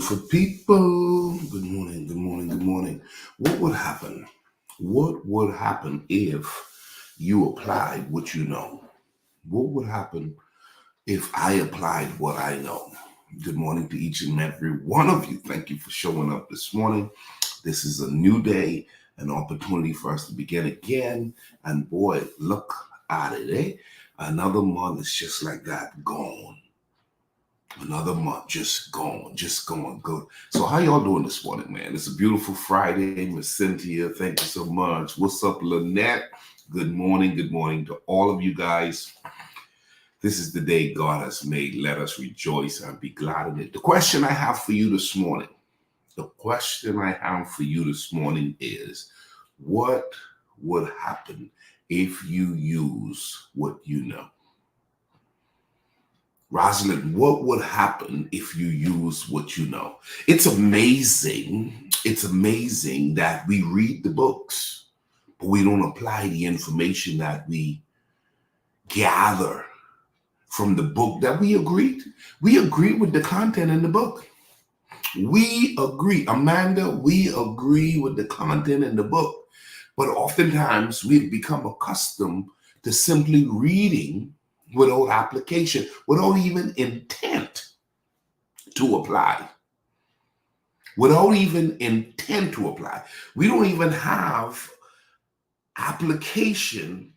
beautiful people. Good morning, good morning, good morning. What would happen? What would happen if you applied what you know? What would happen if I applied what I know? Good morning to each and every one of you. Thank you for showing up this morning. This is a new day, an opportunity for us to begin again. And boy, look at it, eh? Another month is just like that, gone. Another month just gone. Good. So how y'all doing this morning, man? It's a beautiful Friday. Miss Cynthia, thank you so much. What's up, Lynette? Good morning to all of you guys. This is the day God has made. Let us rejoice and be glad in it. The question I have for you this morning is, what would happen if you use what you know? Rosalind, what would happen if you use what you know? It's amazing. It's amazing that we read the books, but we don't apply the information that we gather from the book that we agreed. We agree with the content in the book. We agree. Amanda, we agree with the content in the book. But oftentimes we've become accustomed to simply reading without application, without even intent to apply. Without even intent to apply. We don't even have application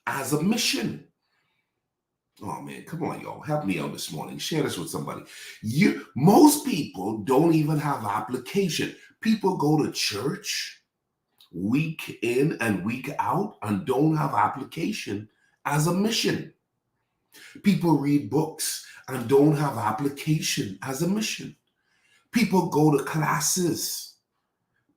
as a mission. Oh man, come on, y'all. Help me out this morning. Share this with somebody. Most people don't even have application. People go to church week in and week out and don't have application as a mission. People read books and don't have application as a mission. People go to classes.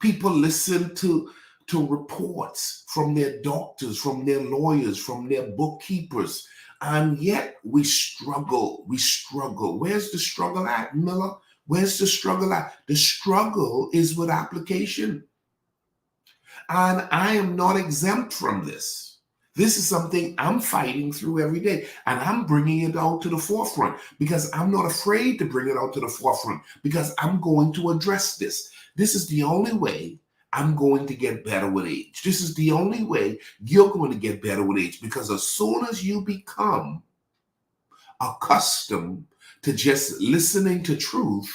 People listen to reports from their doctors, from their lawyers, from their bookkeepers, and yet we struggle. Where's the struggle at, Miller? Where's the struggle at? The struggle is with application. And I am not exempt from this. This is something I'm fighting through every day, and I'm bringing it out to the forefront because I'm not afraid to bring it out to the forefront because I'm going to address this. This is the only way I'm going to get better with age. This is the only way you're going to get better with age, because as soon as you become accustomed to just listening to truth,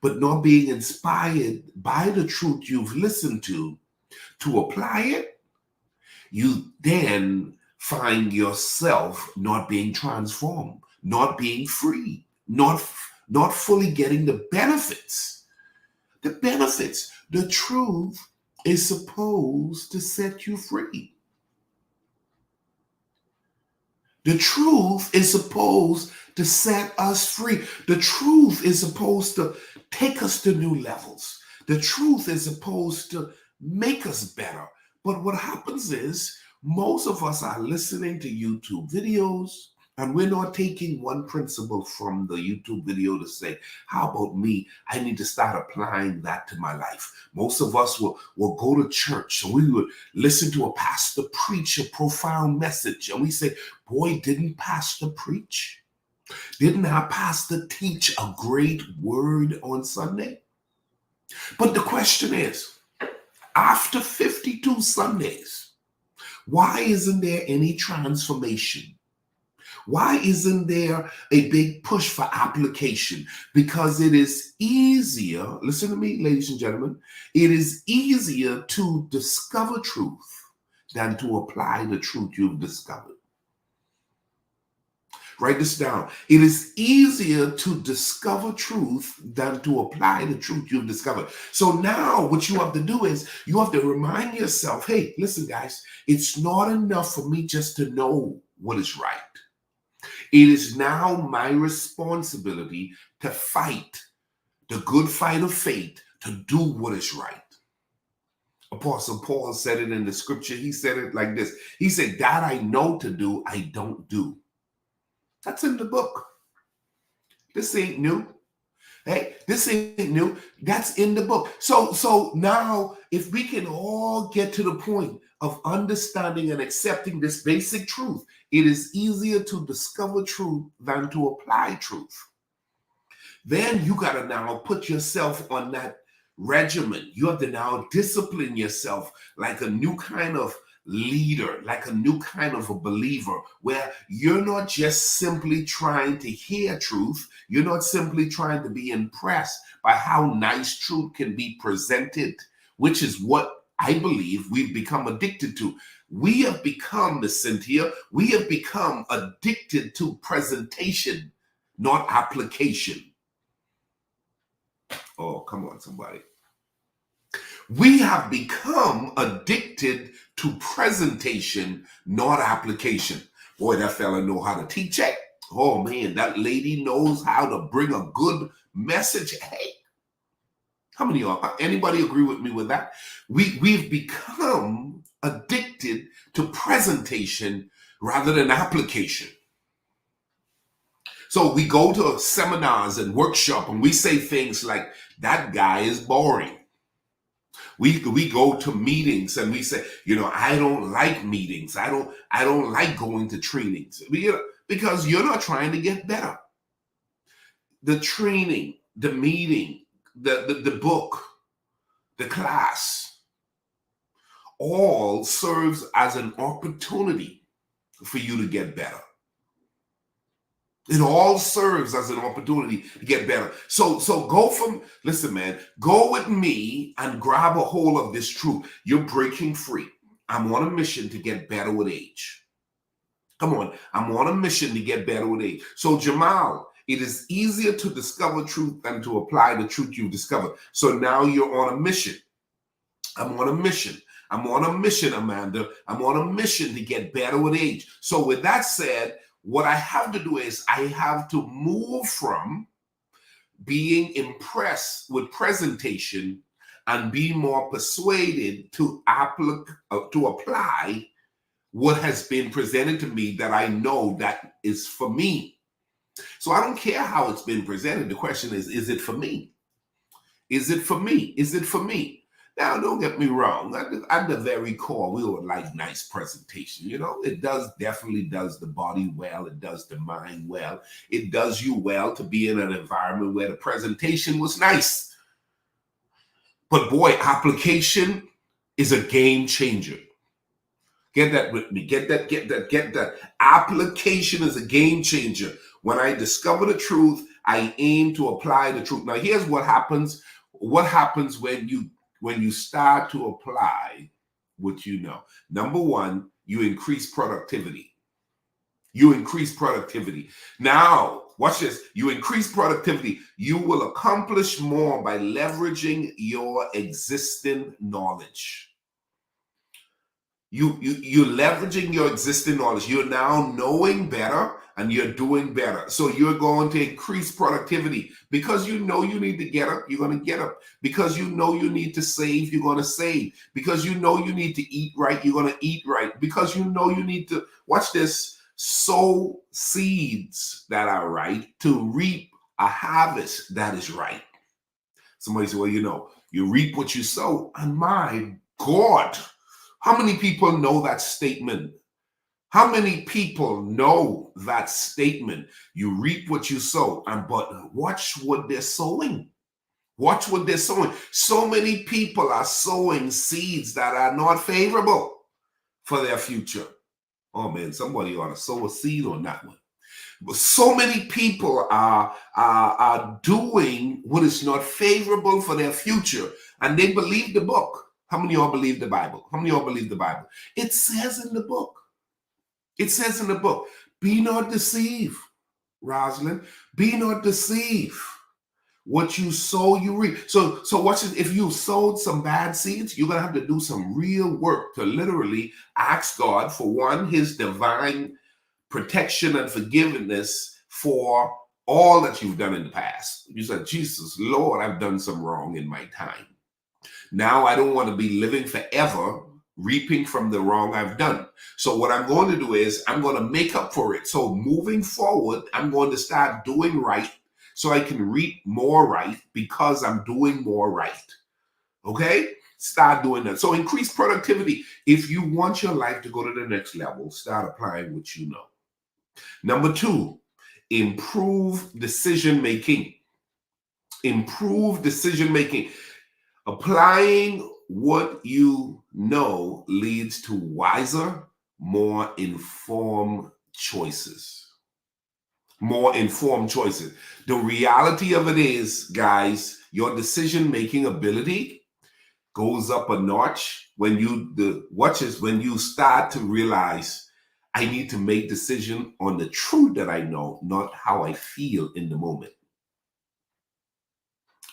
but not being inspired by the truth you've listened to apply it, you then find yourself not being transformed, not being free, not fully getting the benefits. The benefits. The truth is supposed to set you free. The truth is supposed to set us free. The truth is supposed to take us to new levels. The truth is supposed to make us better. But what happens is most of us are listening to YouTube videos, and we're not taking one principle from the YouTube video to say, how about me? I need to start applying that to my life. Most of us will go to church, so we would listen to a pastor preach a profound message, and we say, boy, didn't pastor preach? Didn't our pastor teach a great word on Sunday? But the question is, after 52 Sundays, why isn't there any transformation? Why isn't there a big push for application? Because it is easier, listen to me, ladies and gentlemen, it is easier to discover truth than to apply the truth you've discovered. Write this down. It is easier to discover truth than to apply the truth you've discovered. So now what you have to do is you have to remind yourself, hey, listen, guys, it's not enough for me just to know what is right. It is now my responsibility to fight the good fight of faith, to do what is right. Apostle Paul said it in the scripture. He said it like this. He said, that I know to do, I don't do. That's in the book. This ain't new. Hey, this ain't new. That's in the book. So now, if we can all get to the point of understanding and accepting this basic truth, it is easier to discover truth than to apply truth. then you got to now put yourself on that regimen. You have to now discipline yourself like a new kind of leader, like a new kind of a believer, where you're not just simply trying to hear truth. You're not simply trying to be impressed by how nice truth can be presented, which is what I believe we've become addicted to. We have become, Miss Cynthia, we have become addicted to presentation, not application. Oh, come on, somebody. We have become addicted to presentation, not application. Boy, that fella know how to teach it. Oh man, that lady knows how to bring a good message. Hey, how many of y'all, anybody agree with me with that? We've become addicted to presentation rather than application. So we go to seminars and workshops and we say things like, that guy is boring. We go to meetings and we say, I don't like meetings. I don't like going to trainings. Because you're not trying to get better. The training, the meeting, the book, the class, all serves as an opportunity for you to get better. It all serves as an opportunity to get better. So listen, man, go with me and grab a hold of this truth. You're breaking free. I'm on a mission to get better with age. Come on, I'm on a mission to get better with age. So Jamal, it is easier to discover truth than to apply the truth you've discovered. So now you're on a mission. I'm on a mission. I'm on a mission, Amanda. I'm on a mission to get better with age. So with that said, what I have to do is I have to move from being impressed with presentation and be more persuaded to apply what has been presented to me that I know that is for me. So I don't care how it's been presented. The question is it for me? Is it for me? Is it for me? Now, don't get me wrong. At the very core, we would like nice presentation. It definitely does the body well. It does the mind well. It does you well to be in an environment where the presentation was nice. But boy, application is a game changer. Get that with me. Get that. Application is a game changer. When I discover the truth, I aim to apply the truth. Now, here's what happens. What happens when you start to apply what you know? Number one, you increase productivity. You increase productivity. Now, watch this. You increase productivity. You will accomplish more by leveraging your existing knowledge. You're leveraging your existing knowledge. You're now knowing better and you're doing better. So you're going to increase productivity because you know you need to get up, you're going to get up. Because you know you need to save, you're going to save. Because you know you need to eat right, you're going to eat right. Because you know you need to, watch this, sow seeds that are right to reap a harvest that is right. Somebody said, well, you reap what you sow. And my God, how many people know that statement? How many people know that statement? You reap what you sow, but watch what they're sowing. Watch what they're sowing. So many people are sowing seeds that are not favorable for their future. Oh man, somebody ought to sow a seed on that one. But so many people are doing what is not favorable for their future, and they believe the book. How many of y'all believe the Bible? How many of y'all believe the Bible? It says in the book. It says in the book, be not deceived, Rosalind. Be not deceived. What you sow, you reap. So watch this. If you sowed some bad seeds, you're going to have to do some real work to literally ask God for one, his divine protection and forgiveness for all that you've done in the past. You said, Jesus, Lord, I've done some wrong in my time. Now I don't want to be living forever reaping from the wrong I've done. So what I'm going to do is I'm going to make up for it. So moving forward, I'm going to start doing right so I can reap more right because I'm doing more right. Okay? Start doing that. So increase productivity. If you want your life to go to the next level, start applying what you know. Number two, improve decision making. Improve decision making. Applying what you know leads to wiser, more informed choices. More informed choices. The reality of it is, guys, your decision making ability goes up a notch when when you start to realize I need to make decision on the truth that I know, not how I feel in the moment.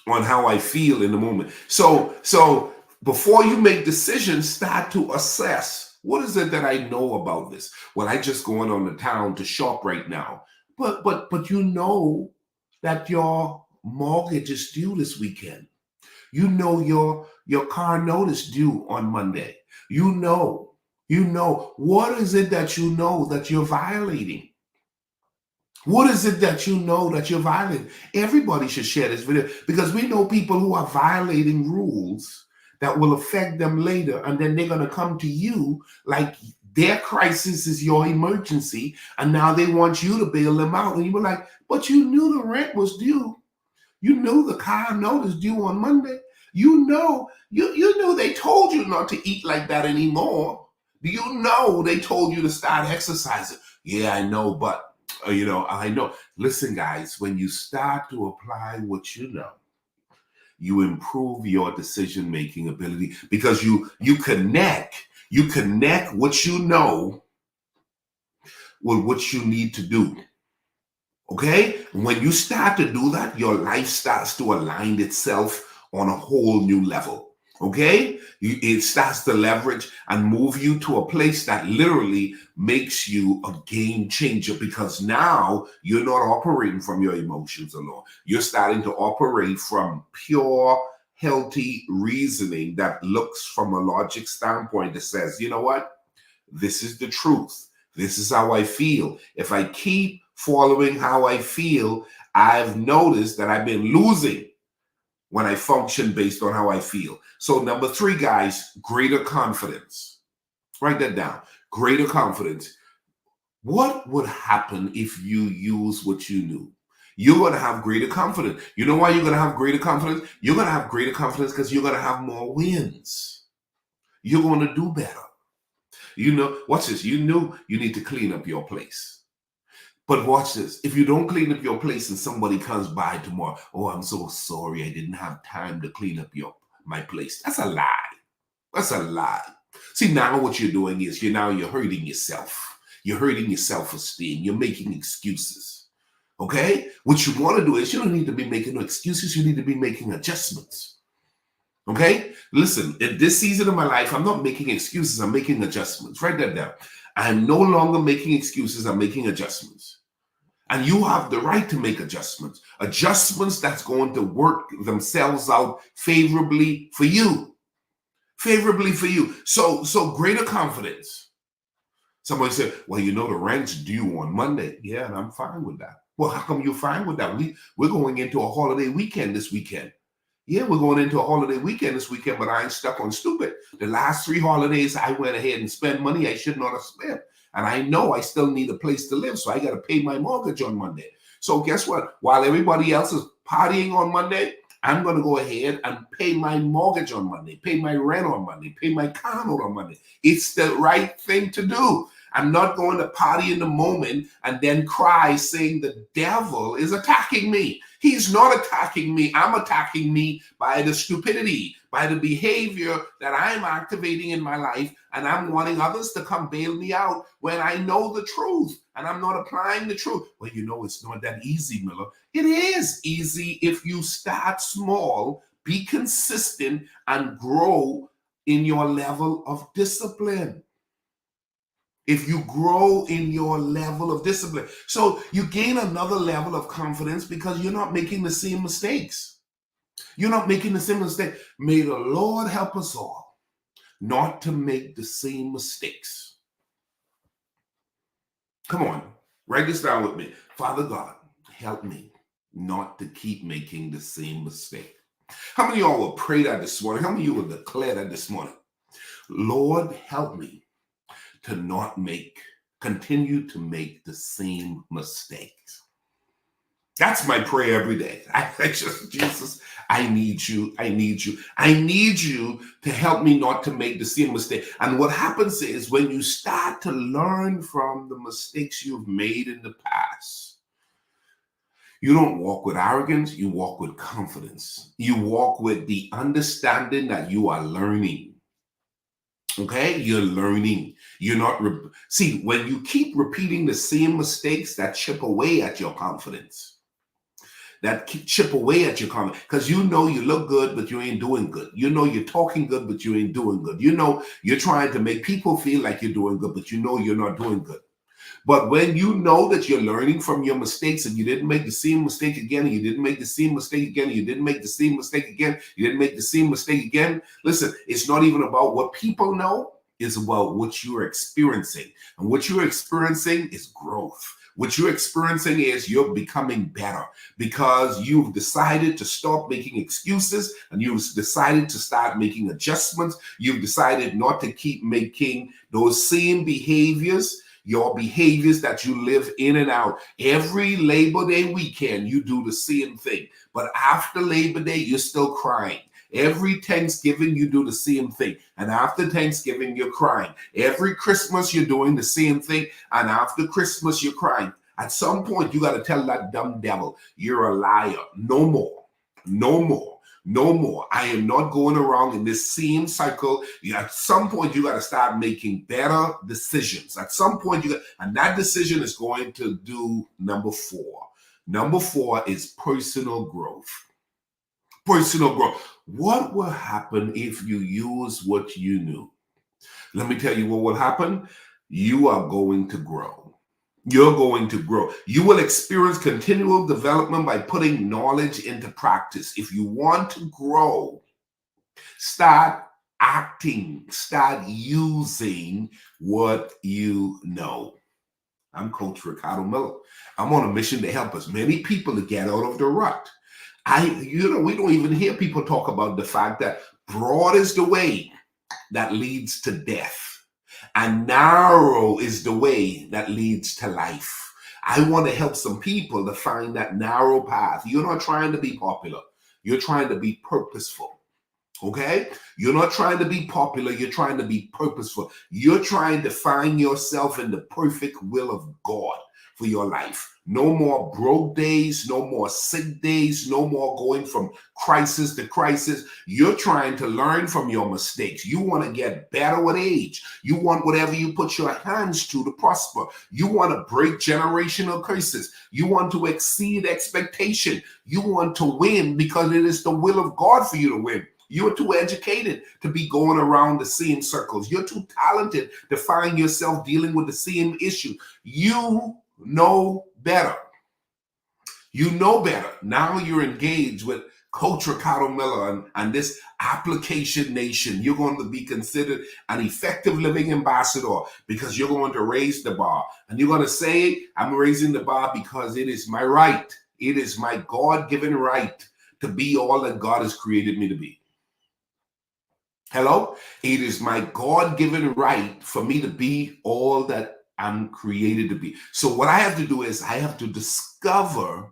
On how I feel in the moment. So before you make decisions, start to assess, what is it that I know about this? Well, I just going on the town to shop right now. But you know that your mortgage is due this weekend. You know your car note is due on Monday. You know what is it that you know that you're violating? What is it that you know that you're violating? Everybody should share this video because we know people who are violating rules that will affect them later, and then they're going to come to you like their crisis is your emergency, and now they want you to bail them out. And you were like, but you knew the rent was due. You knew the car note is due on Monday. You know they told you not to eat like that anymore. Do you know they told you to start exercising? Yeah, I know, but I know. Listen, guys, when you start to apply what you know, you improve your decision-making ability because you connect what you know with what you need to do. Okay? When you start to do that, your life starts to align itself on a whole new level. Okay? It starts to leverage and move you to a place that literally makes you a game changer because now you're not operating from your emotions alone. You're starting to operate from pure, healthy reasoning that looks from a logic standpoint that says, you know what? This is the truth. This is how I feel. If I keep following how I feel, I've noticed that I've been losing when I function based on how I feel. So number 3, guys, greater confidence. Write that down. Greater confidence. What would happen if you use what you knew? You're going to have greater confidence. You know why you're going to have greater confidence? You're going to have greater confidence because you're going to have more wins. You're going to do better. Watch this. You knew you need to clean up your place. But watch this. If you don't clean up your place and somebody comes by tomorrow, oh, I'm so sorry, I didn't have time to clean up my place. That's a lie. That's a lie. See, now what you're doing is you're hurting yourself. You're hurting your self-esteem. You're making excuses. Okay? What you want to do is you don't need to be making no excuses. You need to be making adjustments. Okay? Listen, in this season of my life, I'm not making excuses. I'm making adjustments. Write that down. I'm no longer making excuses. I'm making adjustments. And you have the right to make adjustments. Adjustments that's going to work themselves out favorably for you. Favorably for you. So greater confidence. Somebody said, well, the rent's due on Monday. Yeah, and I'm fine with that. Well, how come you're fine with that? We're going into a holiday weekend this weekend. Yeah, we're going into a holiday weekend this weekend, but I ain't stuck on stupid. The last 3 holidays, I went ahead and spent money I should not have spent. And I know I still need a place to live, so I got to pay my mortgage on Monday. So guess what? While everybody else is partying on Monday, I'm going to go ahead and pay my mortgage on Monday, pay my rent on Monday, pay my car note on Monday. It's the right thing to do. I'm not going to party in the moment and then cry saying the devil is attacking me. He's not attacking me. I'm attacking me by the stupidity, by the behavior that I'm activating in my life, and I'm wanting others to come bail me out when I know the truth and I'm not applying the truth. Well, it's not that easy, Miller. It is easy if you start small, be consistent, and grow in your level of discipline. If you grow in your level of discipline. So you gain another level of confidence because you're not making the same mistakes. You're not making the same mistake. May the Lord help us all not to make the same mistakes. Come on, write this down with me. Father God, help me not to keep making the same mistake. How many of y'all will pray that this morning? How many of you will declare that this morning? Lord, help me to not continue to make the same mistakes. That's my prayer every day. I just, Jesus, I need you. I need you. I need you to help me not to make the same mistake. And what happens is when you start to learn from the mistakes you've made in the past, you don't walk with arrogance, you walk with confidence. You walk with the understanding that you are learning. Okay, you're learning. You're not see, when you keep repeating the same mistakes, that chip away at your confidence, that chip away at your confidence, because you know you look good but you ain't doing good. You know you're talking good but you ain't doing good. You know you're trying to make people feel like you're doing good, but you know you're not doing good. But when you know that you're learning from your mistakes and you didn't make the same mistake again, and you didn't make the same mistake again, and you didn't make the same mistake again, you didn't make the same mistake again. Listen, it's not even about what people know, it's about what you're experiencing. And what you're experiencing is growth. What you're experiencing is you're becoming better because you've decided to stop making excuses and you've decided to start making adjustments. You've decided not to keep making those same behaviors, your behaviors that you live in and out. Every Labor Day weekend, you do the same thing. But after Labor Day, you're still crying. Every Thanksgiving, you do the same thing. And after Thanksgiving, you're crying. Every Christmas, you're doing the same thing. And after Christmas, you're crying. At some point, you got to tell that dumb devil, you're a liar. No more. No more. No more. I am not going around in this same cycle. At some point, you got to start making better decisions. At some point, and that decision is going to do number 4. Number 4 is personal growth. Personal growth. What will happen if you use what you knew? Let me tell you what will happen. You are going to grow. You're going to grow. You will experience continual development by putting knowledge into practice. If you want to grow, start acting, start using what you know. I'm Coach Ricardo Miller. I'm on a mission to help as many people to get out of the rut. We don't even hear people talk about the fact that broad is the way that leads to death, and narrow is the way that leads to life. I want to help some people to find that narrow path. You're not trying to be popular. You're trying to be purposeful. Okay? You're not trying to be popular. You're trying to be purposeful. You're trying to find yourself in the perfect will of God for your life. No more broke days, no more sick days, no more going from crisis to crisis. You're trying to learn from your mistakes. You want to get better with age. You want whatever you put your hands to prosper. You want to break generational curses. You want to exceed expectation. You want to win because it is the will of God for you to win. You're too educated to be going around the same circles. You're too talented to find yourself dealing with the same issue. You know better. You know better. Now you're engaged with Coach Ricardo Miller and this application nation. You're going to be considered an effective living ambassador because you're going to raise the bar. And you're going to say, I'm raising the bar because it is my right. It is my God-given right to be all that God has created me to be. Hello? It is my God-given right for me to be all that I'm created to be. So what I have to do is I have to discover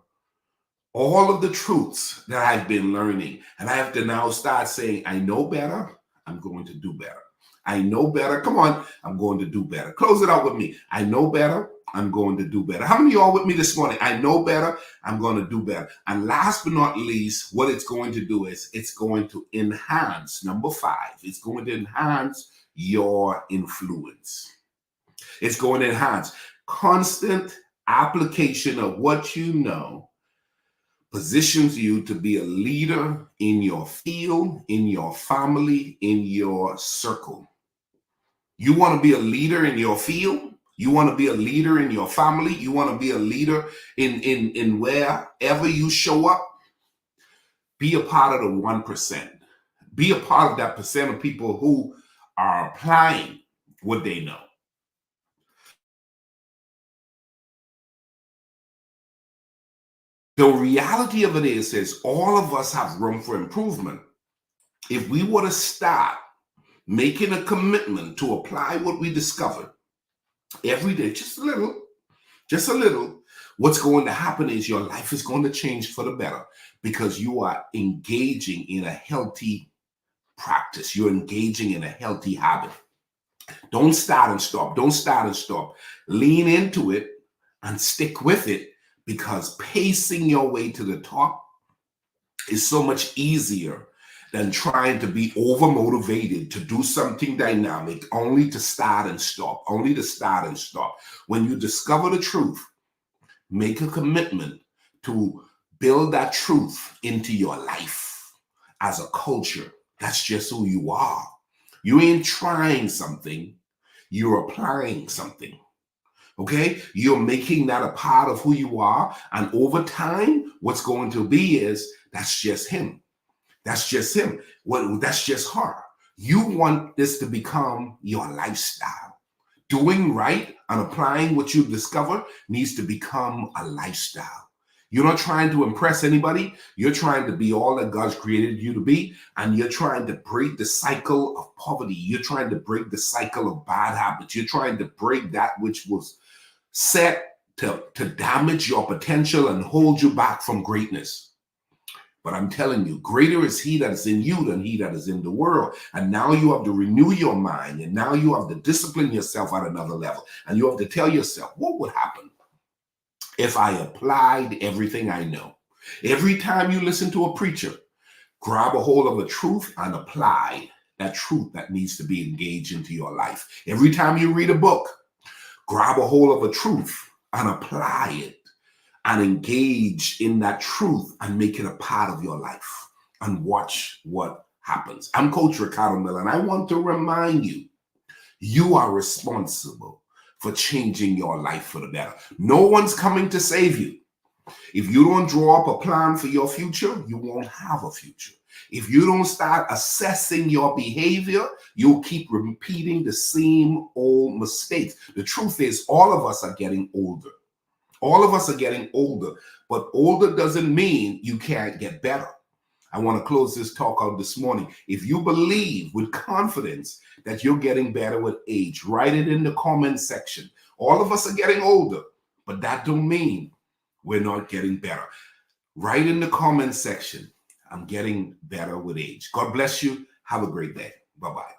all of the truths that I've been learning. And I have to now start saying, I know better, I'm going to do better. I know better, come on, I'm going to do better. Close it out with me. I know better, I'm going to do better. How many of y'all with me this morning? I know better, I'm going to do better. And last but not least, what it's going to do is it's going to enhance, number 5, it's going to enhance your influence. It's going to enhance. Constant application of what you know positions you to be a leader in your field, in your family, in your circle. You want to be a leader in your field? You want to be a leader in your family? You want to be a leader in wherever you show up? Be a part of the 1%. Be a part of that percent of people who are applying what they know. The reality of it is all of us have room for improvement. If we were to start making a commitment to apply what we discovered every day, just a little, what's going to happen is your life is going to change for the better because you are engaging in a healthy practice. You're engaging in a healthy habit. Don't start and stop. Don't start and stop. Lean into it and stick with it, because pacing your way to the top is so much easier than trying to be over motivated to do something dynamic only to start and stop, only to start and stop. When you discover the truth, make a commitment to build that truth into your life as a culture. That's just who you are. You ain't trying something, you're applying something. Okay? You're making that a part of who you are. And over time, what's going to be is that's just him. That's just him. That's just her. You want this to become your lifestyle. Doing right and applying what you discover needs to become a lifestyle. You're not trying to impress anybody. You're trying to be all that God's created you to be. And you're trying to break the cycle of poverty. You're trying to break the cycle of bad habits. You're trying to break that which was set to damage your potential and hold you back from greatness. But I'm telling you, greater is he that is in you than he that is in the world. And now you have to renew your mind. And now you have to discipline yourself at another level. And you have to tell yourself, what would happen if I applied everything I know? Every time you listen to a preacher, grab a hold of a truth and apply that truth that needs to be engaged into your life. Every time you read a book, grab a hold of a truth and apply it and engage in that truth and make it a part of your life and watch what happens. I'm Coach Ricardo Miller, and I want to remind you, you are responsible for changing your life for the better. No one's coming to save you. If you don't draw up a plan for your future, you won't have a future. If you don't start assessing your behavior, you'll keep repeating the same old mistakes. The truth is, all of us are getting older. All of us are getting older, but older doesn't mean you can't get better. I want to close this talk out this morning. If you believe with confidence that you're getting better with age, write it in the comment section. All of us are getting older, but that don't mean we're not getting better. Write in the comment section, I'm getting better with age. God bless you. Have a great day. Bye-bye.